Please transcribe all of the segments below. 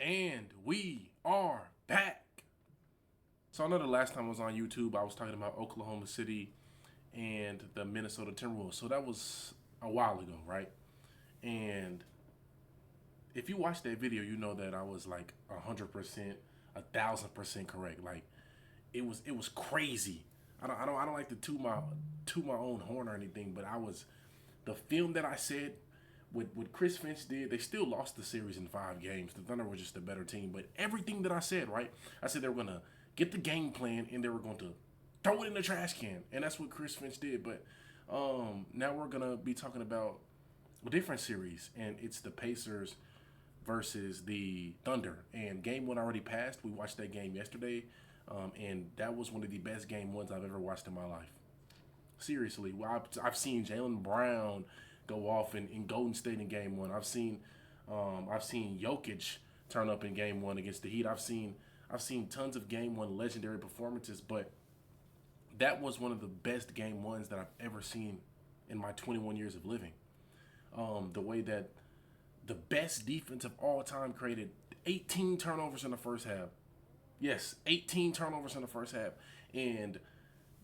And we are back. So I know the last time I was on YouTube, I was talking about Oklahoma City and the Minnesota Timberwolves. So that was a while ago, right? And if you watch that video, you know that I was like 100%, 1,000% correct. Like it was crazy. I don't like to toot my own horn or anything, but I was the film that I said what Chris Finch did, they still lost the series in 5 games. The Thunder were just a better team. But everything that I said, right? I said they were gonna get the game plan and they were going to throw it in the trash can, and that's what Chris Finch did. But now we're gonna be talking about a different series, and it's the Pacers versus the Thunder. And game one already passed. We watched that game yesterday, and that was one of the best game ones I've ever watched in my life. Seriously, well, I've seen Jaylen Brown go off in Golden State in Game One. I've seen Jokic turn up in Game One against the Heat. I've seen tons of Game One legendary performances, but that was one of the best Game Ones that I've ever seen in my 21 years of living. The way that the best defense of all time created 18 turnovers in the first half. Yes, 18 turnovers in the first half, and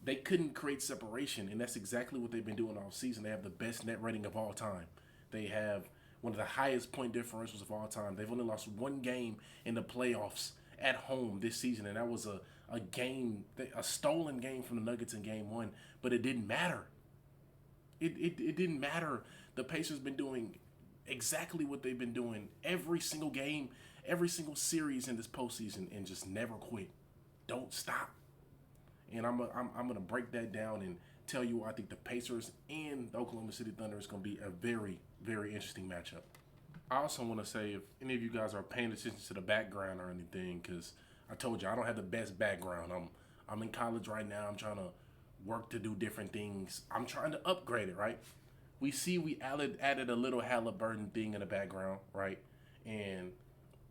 they couldn't create separation, and that's exactly what they've been doing all season. They have the best net rating of all time. They have one of the highest point differentials of all time. They've only lost one game in the playoffs at home this season, and that was a stolen game from the Nuggets in Game One. But it didn't matter. It didn't matter. The Pacers been doing exactly what they've been doing every single game, every single series in this postseason, and just never quit. Don't stop. And I'm gonna break that down and tell you why I think the Pacers and the Oklahoma City Thunder is gonna be a very very interesting matchup. I also want to say if any of you guys are paying attention to the background or anything, because I told you I don't have the best background. I'm in college right now. I'm trying to work to do different things. I'm trying to upgrade it, right? We added a little Halliburton thing in the background, right? And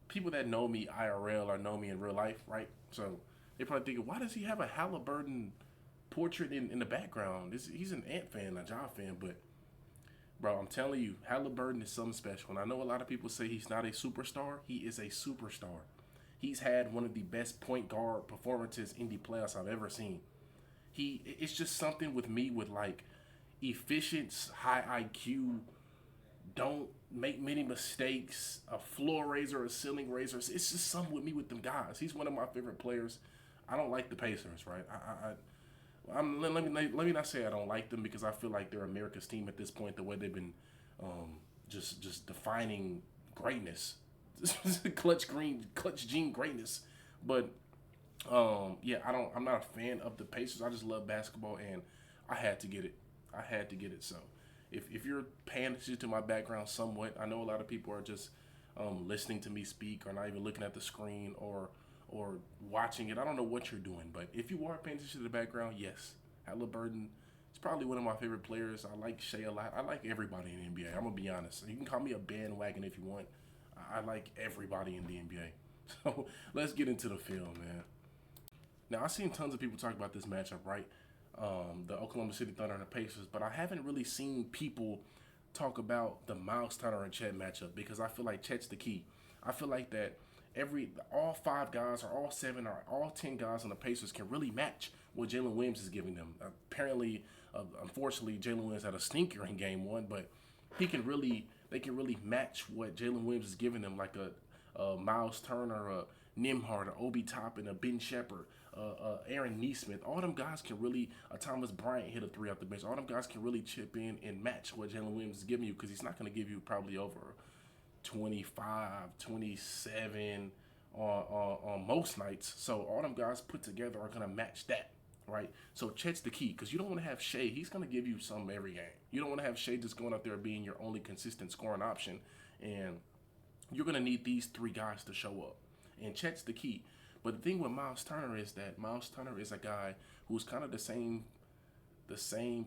people that know me IRL or know me in real life, right? So they probably thinking, why does he have a Halliburton portrait in the background? He's an Ant fan, a John fan, but bro, I'm telling you, Halliburton is something special. And I know a lot of people say he's not a superstar. He is a superstar. He's had one of the best point guard performances in the playoffs I've ever seen. It's just something with me with like efficient, high IQ, don't make many mistakes, a floor raiser, a ceiling raiser. It's just something with me with them guys. He's one of my favorite players. I don't like the Pacers, right? Let me not say I don't like them because I feel like they're America's team at this point. The way they've been just defining greatness, clutch gene greatness. But yeah, I'm not a fan of the Pacers. I just love basketball, and I had to get it. I had to get it. So if you're paying attention to my background somewhat, I know a lot of people are just listening to me speak or not even looking at the screen or watching it. I don't know what you're doing, but if you are paying attention to the background, yes, Halliburton is probably one of my favorite players. I like Shea a lot. I like everybody in the NBA. I'm gonna be honest. You can call me a bandwagon if you want. I like everybody in the NBA. So let's get into the film, man. Now I've seen tons of people talk about this matchup, right? The Oklahoma City Thunder and the Pacers, but I haven't really seen people talk about the Miles Turner and Chet matchup because I feel like Chet's the key. I feel like that all 5 guys or all 7 or all 10 guys on the Pacers can really match what Jalen Williams is giving them. Apparently, unfortunately, Jalen Williams had a stinker in Game One, but they can really match what Jalen Williams is giving them, like a Miles Turner, a Nimhard, a Obi Toppin, a Ben Shepherd, Aaron Neesmith. All them guys can really, Thomas Bryant hit a three off the bench. All them guys can really chip in and match what Jalen Williams is giving you because he's not going to give you probably over 25, 27 on most nights. So all them guys put together are going to match that, right? So Chet's the key because you don't want to have Shea. He's going to give you some every game. You don't want to have Shea just going out there being your only consistent scoring option. And you're going to need these 3 guys to show up. And Chet's the key. But the thing with Miles Turner is that Miles Turner is a guy who's kind of the same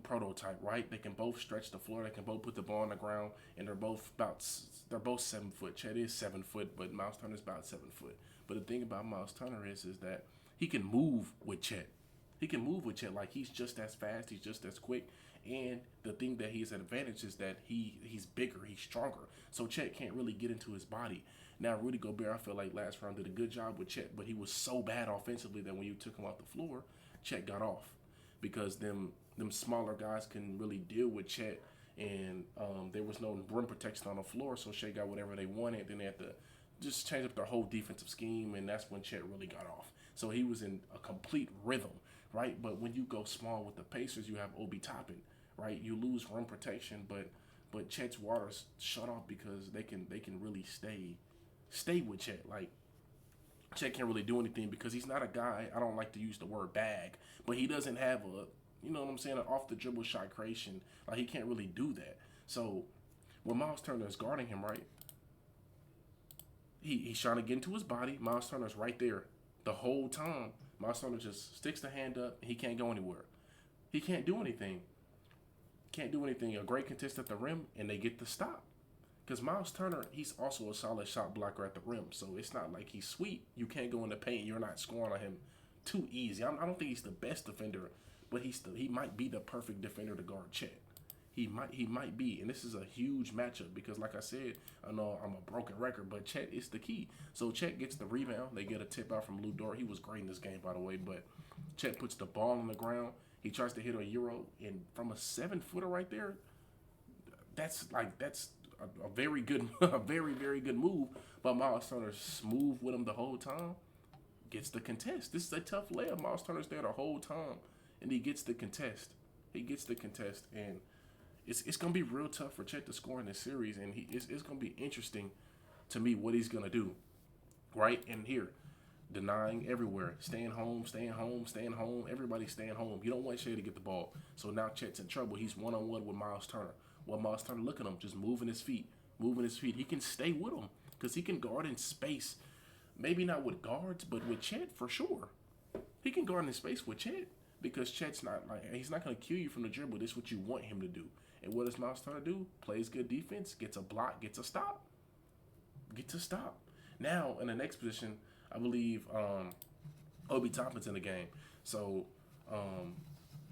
prototype, right? They can both stretch the floor, they can both put the ball on the ground, and they're both 7 foot. Chet is 7 foot, but Miles Turner's about 7 foot. But the thing about Miles Turner is that he can move with Chet. He can move with Chet like he's just as fast, he's just as quick. And the thing that he's an advantage is that he's bigger, he's stronger. So Chet can't really get into his body. Now, Rudy Gobert, I feel like last round did a good job with Chet, but he was so bad offensively that when you took him off the floor, Chet got off because them smaller guys can really deal with Chet, and there was no rim protection on the floor, so Shea got whatever they wanted. Then they had to just change up their whole defensive scheme, and that's when Chet really got off. So he was in a complete rhythm, right? But when you go small with the Pacers, you have Obi Toppin, right? You lose rim protection, but Chet's water's shut off because they can really stay with Chet. Like Chet can't really do anything because he's not a guy. I don't like to use the word bag, but he doesn't have a, you know what I'm saying, an off the dribble shot creation. Like he can't really do that. So when Miles Turner is guarding him, right, he's trying to get into his body. Miles Turner's right there the whole time. Miles Turner just sticks the hand up. And he can't go anywhere. He can't do anything. Can't do anything. A great contest at the rim, and they get the stop. Because Miles Turner, he's also a solid shot blocker at the rim. So it's not like he's sweet. You can't go in the paint. You're not scoring on him too easy. I don't think he's the best defender, but he might be the perfect defender to guard Chet. He might be, and this is a huge matchup because, like I said, I know I'm a broken record, but Chet is the key. So Chet gets the rebound. They get a tip out from Lou Dort. He was great in this game, by the way, but Chet puts the ball on the ground. He tries to hit a euro, and from a 7-footer right there, that's a very good, a very very good move. But Miles Turner smooth with him the whole time. Gets the contest. This is a tough layup. Miles Turner's there the whole time, and he gets the contest. And it's gonna be real tough for Chet to score in this series, and it's gonna be interesting to me what he's gonna do, right? And here, denying everywhere, staying home. Everybody's staying home. You don't want Shea to get the ball, so now Chet's in trouble. He's 1-on-1 with Miles Turner. Well, Miles Turner, look at him, just moving his feet. He can stay with him because he can guard in space. Maybe not with guards, but with Chet for sure. He can guard in space with Chet because Chet's not like he's not gonna kill you from the dribble. This is what you want him to do. And what does Miles Turner do? Plays good defense, gets a block, gets a stop. Now in the next position, I believe Obi Toppin's in the game. So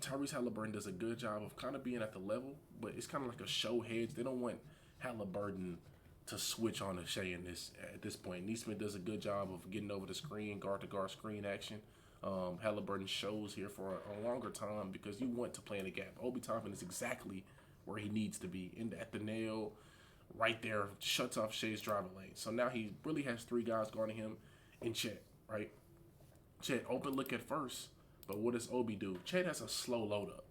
Tyrese Halliburton does a good job of kind of being at the level, but it's kind of like a show hedge. They don't want Halliburton to switch on to Shea at this point. Neesmith does a good job of getting over the screen, guard to guard screen action. Halliburton shows here for a longer time because you want to play in the gap. Obi Toppin is exactly where he needs to be, at the nail, right there, shuts off Shea's driving lane. So now he really has three guys guarding him in Chet, right? Chet open look at first, but what does Obi do? Chet has a slow load up.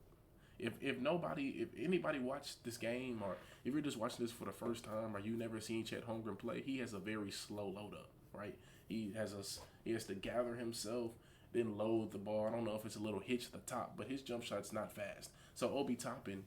If anybody watched this game, or if you're just watching this for the first time, or you never seen Chet Holmgren play, he has a very slow load up, right? He has to gather himself, then load the ball. I don't know if it's a little hitch at the top, but his jump shot's not fast. So Obi Toppin,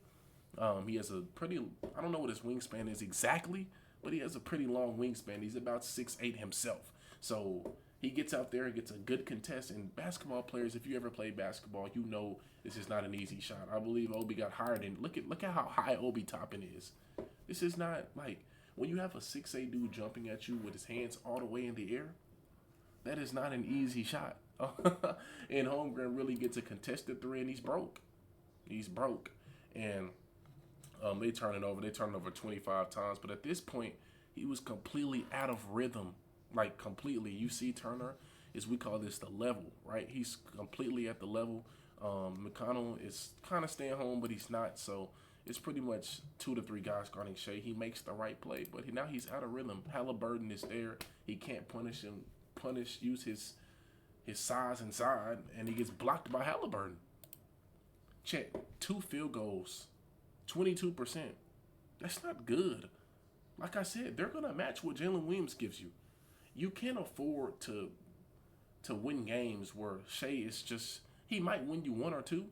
he has a pretty, I don't know what his wingspan is exactly, but he has a pretty long wingspan. He's about 6'8" himself. So he gets out there and gets a good contest. And basketball players, if you ever played basketball, you know this is not an easy shot. I believe Obi got higher than, look at how high Obi Toppin is. This is not like, when you have a 6'8" dude jumping at you with his hands all the way in the air, that is not an easy shot. And Holmgren really gets a contested three, and he's broke. And they turn it over. They turn it over 25 times. But at this point, he was completely out of rhythm. Like, completely. You see Turner, we call this the level, right? He's completely at the level. McConnell is kind of staying home, but he's not. So it's pretty much 2 to 3 guys guarding Shea. He makes the right play, but now he's out of rhythm. Halliburton is there. He can't use his size inside, and he gets blocked by Halliburton. Chet, 2 field goals, 22%. That's not good. Like I said, they're going to match what Jalen Williams gives you. You can't afford to win games where Shea is just, he might win you 1 or 2,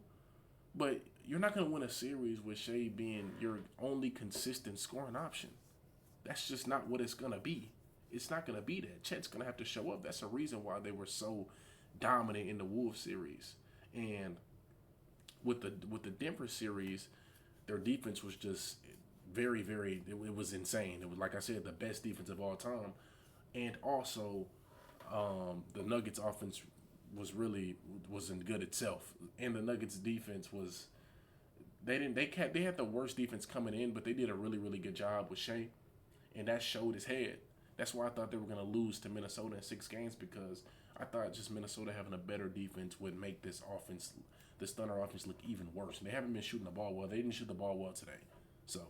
but you're not going to win a series with Shea being your only consistent scoring option. That's just not what it's going to be. It's not going to be that. Chet's going to have to show up. That's a reason why they were so dominant in the Wolves series. And with the Denver series, their defense was just very, very, it was insane. It was, like I said, the best defense of all time. And also, the Nuggets offense wasn't good itself. And the Nuggets defense was, they had the worst defense coming in, but they did a really, really good job with Shea. And that showed his head. That's why I thought they were going to lose to Minnesota in 6 games, because I thought just Minnesota having a better defense would make this Thunder offense look even worse. And they haven't been shooting the ball well. They didn't shoot the ball well today. So,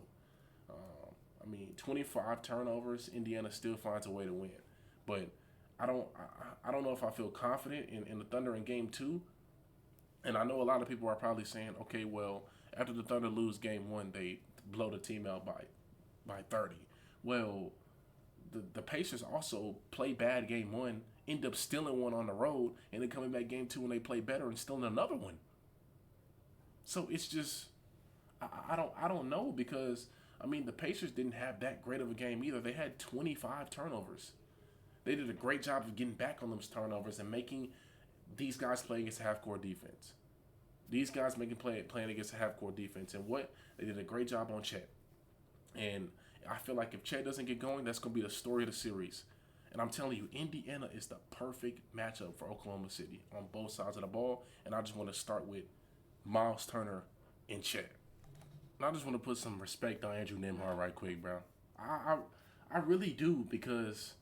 25 turnovers, Indiana still finds a way to win. But I don't know if I feel confident in the Thunder in game 2. And I know a lot of people are probably saying, okay, well, after the Thunder lose game 1, they blow the team out by 30. Well, the Pacers also play bad game 1, end up stealing one on the road, and then coming back game 2 when they play better and stealing another one. So it's just I don't know, because the Pacers didn't have that great of a game either. They had 25 turnovers. They did a great job of getting back on those turnovers and making these guys play against half-court defense. These guys playing against a half-court defense. And they did a great job on Chet. And I feel like if Chet doesn't get going, that's going to be the story of the series. And I'm telling you, Indiana is the perfect matchup for Oklahoma City on both sides of the ball. And I just want to start with Miles Turner and Chet. And I just want to put some respect on Andrew Nembhard right quick, bro. I really do, because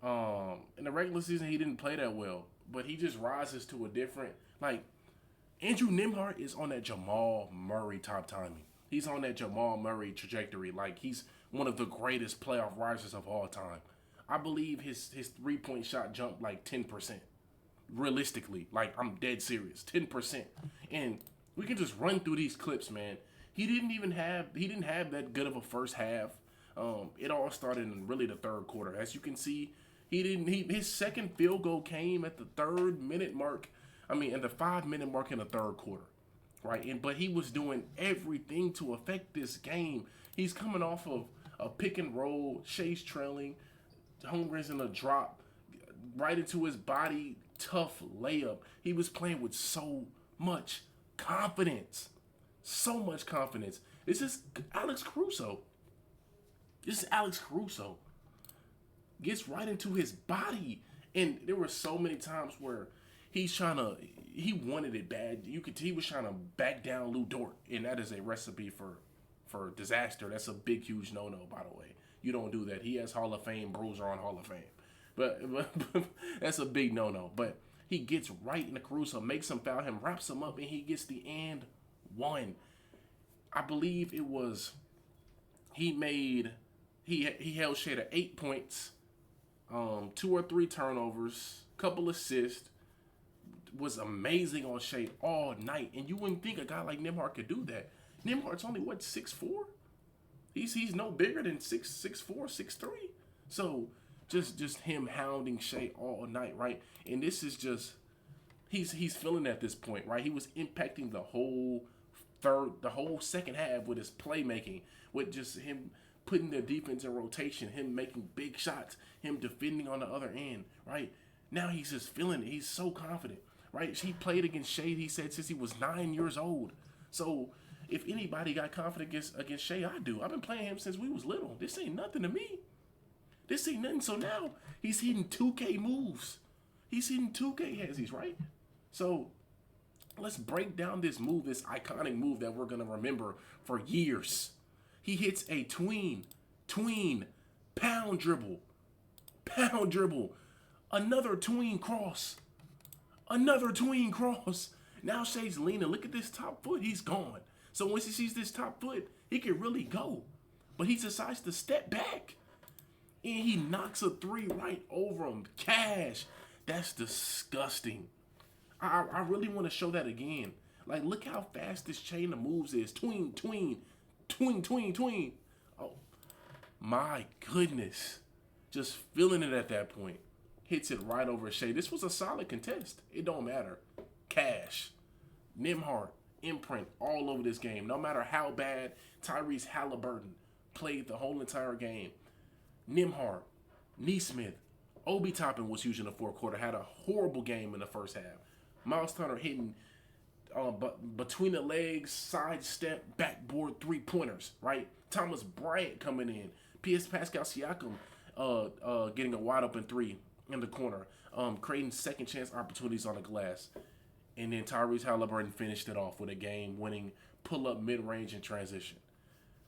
in the regular season he didn't play that well, but he just rises to a different, Andrew Nembhard is on that Jamal Murray top timing. He's on that Jamal Murray trajectory. He's one of the greatest playoff risers of all time. I believe his 3-point shot jumped 10%. Realistically, I'm dead serious, 10%. And we can just run through these clips, man. He didn't have that good of a first half. It all started in really the third quarter. As you can see, his second field goal came at the 3-minute mark. In the 5-minute mark in the third quarter, right? But he was doing everything to affect this game. He's coming off of a pick and roll, Shea's trailing, Holmgren's in a drop, right into his body, tough layup. He was playing with so much confidence. So much confidence. This is Alex Caruso. Gets right into his body. And there were so many times where he wanted it bad. You could he was trying to back down Lou Dort, and that is a recipe for disaster. That's a big, huge no-no, by the way. You don't do that. He has Hall of Fame. Bros are on Hall of Fame. But that's a big no-no. But he gets right into Caruso, makes him foul him, wraps him up, and he gets the and one. I believe it was he held Shea to 8 points, 2 or 3 turnovers, couple assists. Was amazing on Shea all night, and you wouldn't think a guy like Nembhard could do that. Nembhard's only 6'4". He's no bigger than 6'4", 6'3". So just him hounding Shea all night, right? And this is just he's feeling at this point, right? He was impacting the whole second half with his playmaking, with just him putting their defense in rotation, him making big shots, him defending on the other end, right? Now he's just feeling it. He's so confident. Right? He played against Shea, he said, since he was 9 years old. So if anybody got confident against Shea, I do. I've been playing him since we was little. This ain't nothing to me. This ain't nothing. So now he's hitting 2K moves. He's hitting 2K hezzies, right? So let's break down this move, this iconic move that we're going to remember for years. He hits a tween, pound dribble, another tween cross. Now Shea's leaning. Look at this top foot. He's gone. So once he sees this top foot, he can really go. But he decides to step back. And he knocks a 3 right over him. Cash. That's disgusting. I really want to show that again. Look how fast this chain of moves is. Tween. Oh, my goodness. Just feeling it at that point. Hits it right over Shea. This was a solid contest. It don't matter. Cash. Nembhard. Imprint all over this game. No matter how bad Tyrese Halliburton played the whole entire game. Nembhard. Neesmith. Obi Toppin was huge in the fourth quarter. Had a horrible game in the first half. Miles Turner hitting between the legs, sidestep, backboard 3-pointers, right? Thomas Bryant coming in. P.S. Pascal Siakam getting a wide open 3 in the corner, creating second chance opportunities on the glass. And then Tyrese Halliburton finished it off with a game-winning pull-up mid-range and transition.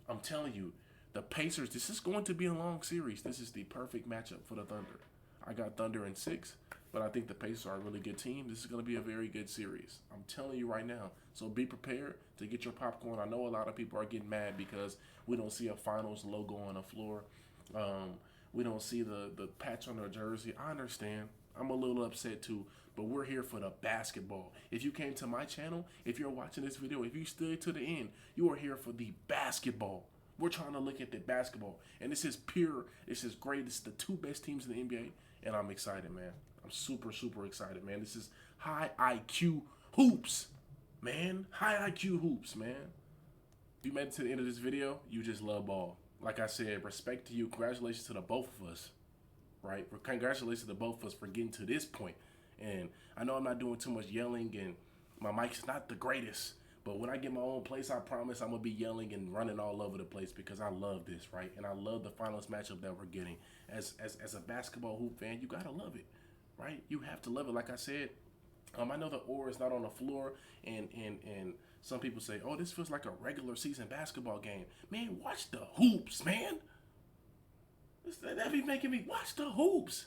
I'm telling you, The Pacers, this is going to be a long series. This is the perfect matchup for the Thunder. I got Thunder in 6, but I think the Pacers are a really good team. This is going to be a very good series. I'm telling you right now. So be prepared to get your popcorn. I know a lot of people are getting mad because we don't see a finals logo on the floor. We don't see the patch on their jersey. I understand. I'm a little upset too, but we're here for the basketball. If you came to my channel, if you're watching this video, if you stood to the end, you are here for the basketball. We're trying to look at the basketball. And this is pure, this is great. This is the 2 best teams in the NBA, and I'm excited, man. I'm super, super excited, man. This is high IQ hoops, man. High IQ hoops, man. If you made it to the end of this video, you just love ball. Like I said, respect to you. Congratulations to the both of us, right? Congratulations to the both of us for getting to this point. And I know I'm not doing too much yelling, and my mic's not the greatest. But when I get my own place, I promise I'm going to be yelling and running all over the place because I love this, right? And I love the finals matchup that we're getting. As a basketball hoop fan, you got to love it, right? You have to love it. Like I said, I know the aura is not on the floor, and some people say, oh, this feels like a regular season basketball game. Man, watch the hoops, man. That be making me watch the hoops.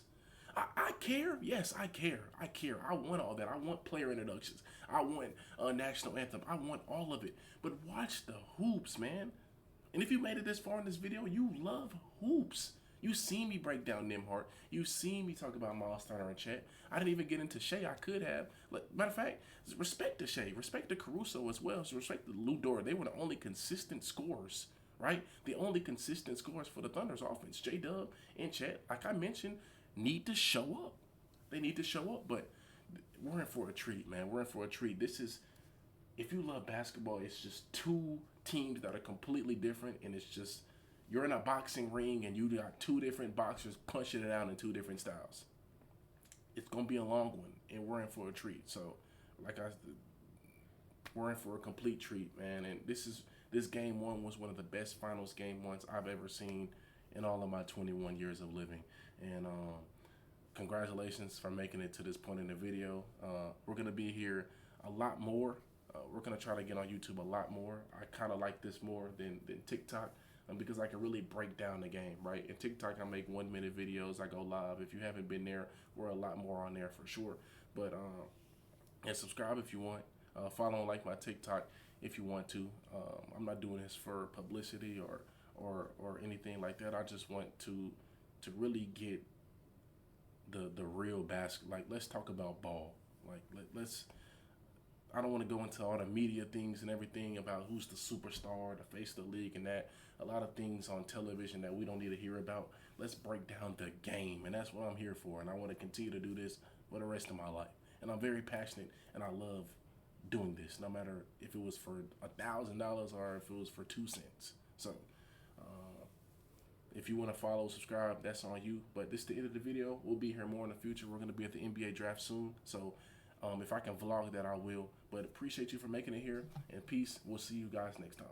I care. Yes, I care. I care. I want all that. I want player introductions. I want a national anthem. I want all of it. But watch the hoops, man. And if you made it this far in this video, you love hoops. You seen me break down Nimhart. You seen me talk about Miles Turner and Chet. I didn't even get into Shea. I could have. Matter of fact, respect to Shea. Respect to Caruso as well. So respect to Lou Dort. They were the only consistent scorers, right? The only consistent scorers for the Thunder's offense. J-Dub and Chet, like I mentioned, need to show up. They need to show up, but we're in for a treat, man. We're in for a treat. This is, if you love basketball, it's just 2 teams that are completely different, and it's just, you're in a boxing ring, and you got 2 different boxers punching it out in 2 different styles. It's going to be a long one, and we're in for a treat. So, we're in for a complete treat, man. And this game 1 was one of the best finals game 1s I've ever seen in all of my 21 years of living. And congratulations for making it to this point in the video. We're going to be here a lot more. We're going to try to get on YouTube a lot more. I kind of like this more than TikTok because I can really break down the game, right? In TikTok, I make 1-minute videos. I go live. If you haven't been there, we're a lot more on there for sure. But and subscribe if you want. Follow and like my TikTok if you want to. I'm not doing this for publicity or anything like that. I just want to really get the real basketball. Like, let's talk about ball. Like, let's. I don't want to go into all the media things and everything about who's the superstar, the face of the league, and that. A lot of things on television that we don't need to hear about. Let's break down the game, and that's what I'm here for. And I want to continue to do this for the rest of my life. And I'm very passionate, and I love doing this, no matter if it was for $1,000 or if it was for 2 cents. So. If you want to follow, subscribe, that's on you. But this is the end of the video. We'll be here more in the future. We're going to be at the NBA draft soon. So if I can vlog that, I will. But appreciate you for making it here. And peace. We'll see you guys next time.